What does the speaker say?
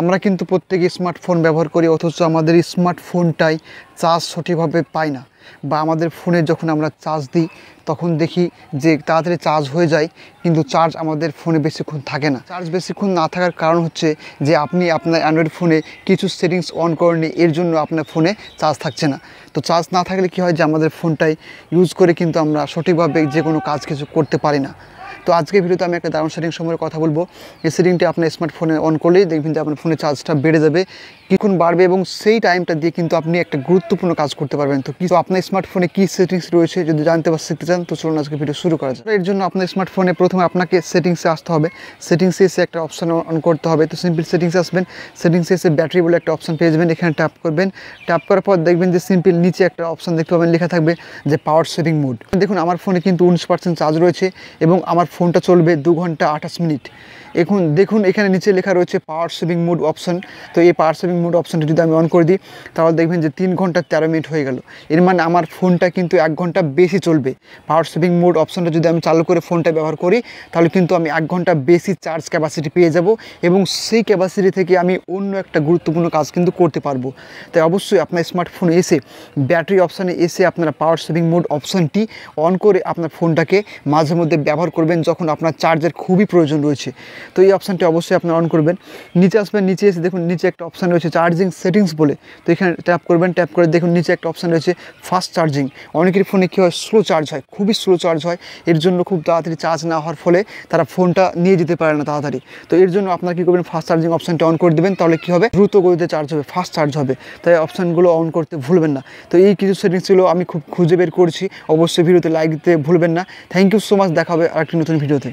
আমরা কিন্তু প্রত্যেকে স্মার্টফোন ব্যবহার করি, অথচ আমাদের স্মার্টফোনটাই চার্জ সঠিকভাবে পায় না, বা আমাদের ফোনে যখন আমরা চার্জ দিই তখন দেখি যে তাড়াতাড়ি চার্জ হয়ে যায়, কিন্তু চার্জ আমাদের ফোনে বেশিক্ষণ থাকে না। চার্জ বেশিক্ষণ না থাকার কারণ হচ্ছে যে আপনি আপনার অ্যান্ড্রয়েড ফোনে কিছু সেটিংস অন করেননি, এর জন্য আপনার ফোনে চার্জ থাকছে না। তো চার্জ না থাকলে কী হয় যে আমাদের ফোনটাই ইউজ করে কিন্তু আমরা সঠিকভাবে যে কোনো কাজ কিছু করতে পারি না। তো আজকের ভিডিওতে আমি একটা দারুণ সেটিং সম্পর্কে কথা বলবো। এই সেটিংটি আপনার স্মার্টফোনে অন করলেই দেখবেন যে আপনার ফোনের চার্জটা বেড়ে যাবে, কিছুক্ষণ বাড়বে, এবং সেই টাইমটা দিয়ে কিন্তু আপনি একটা গুরুত্বপূর্ণ কাজ করতে পারবেন। তো কিছু আপনার স্মার্টফোনে কী সেটিংস রয়েছে যদি জানতে বা শিখতে চান, তো চলুন আজকে ভিডিও শুরু করা যায়। এর জন্য আপনার স্মার্টফোনে প্রথমে আপনাকে সেটিংসে আসতে হবে। সেটিংসে এসে একটা অপশান অন করতে হবে। তো সিম্পল সেটিংসে আসবেন, সেটিংসে এসে ব্যাটারি বলে একটা অপশান পেয়ে যাবেন, এখানে ট্যাপ করবেন। ট্যাপ করার পর দেখবেন যে সিম্পল নিচে একটা অপশান দেখতে পাবেন, লেখা থাকবে যে পাওয়ার সেভিং মোড। দেখুন আমার ফোনে কিন্তু 19% চার্জ রয়েছে এবং আমার ফোনটা চলবে 2 ঘন্টা 28 মিনিট। এখন দেখুন এখানে নিচে লেখা রয়েছে পাওয়ার সেভিং মোড অপশান। তো এই পাওয়ার সেভিং মোড অপশানটি যদি আমি অন করে দিই তাহলে দেখবেন যে 3 ঘন্টা 13 মিনিট হয়ে গেল। এর মানে আমার ফোনটা কিন্তু 1 ঘন্টা বেশি চলবে। পাওয়ার সেভিং মোড অপশানটা যদি আমি চালু করে ফোনটা ব্যবহার করি তাহলে কিন্তু আমি 1 ঘন্টা বেশি চার্জ ক্যাপাসিটি পেয়ে যাব, এবং সেই ক্যাপাসিটি থেকে আমি অন্য একটা গুরুত্বপূর্ণ কাজ কিন্তু করতে পারবো। তাই অবশ্যই আপনার স্মার্টফোনে এসে ব্যাটারি অপশানে এসে আপনারা পাওয়ার সেভিং মোড অপশানটি অন করে আপনার ফোনটাকে মাঝে মধ্যে ব্যবহার করবেন যখন আপনার চার্জের খুবই প্রয়োজন রয়েছে। তো এই অপশানটি অবশ্যই আপনারা অন করবেন। নিচে আসবেন, নিচে এসে দেখুন নিচে একটা অপশান রয়েছে চার্জিং সেটিংস বলে। তো এখানে ট্যাপ করবেন, ট্যাপ করে দেখুন নিচে একটা অপশান রয়েছে ফাস্ট চার্জিং। অনেকের ফোনে কী হয়, স্লো চার্জ হয়, খুবই স্লো চার্জ হয়। এর জন্য খুব তাড়াতাড়ি চার্জ না হওয়ার ফলে তারা ফোনটা নিয়ে যেতে পারে না তাড়াতাড়ি। তো এর জন্য আপনারা কী করবেন, ফাস্ট চার্জিং অপশানটা অন করে দেবেন, তাহলে কী হবে, দ্রুত গতিতে চার্জ হবে, ফাস্ট চার্জ হবে। তাই অপশানগুলো অন করতে ভুলবেন না। তো এই কিছু সেটিংসগুলো আমি খুব খুঁজে বের করছি, অবশ্যই ভিডিওতে লাইক দিতে ভুলবেন না। থ্যাংক ইউ সো মাচ, দেখা হবে আরেকটি নতুন ভিডিওতে।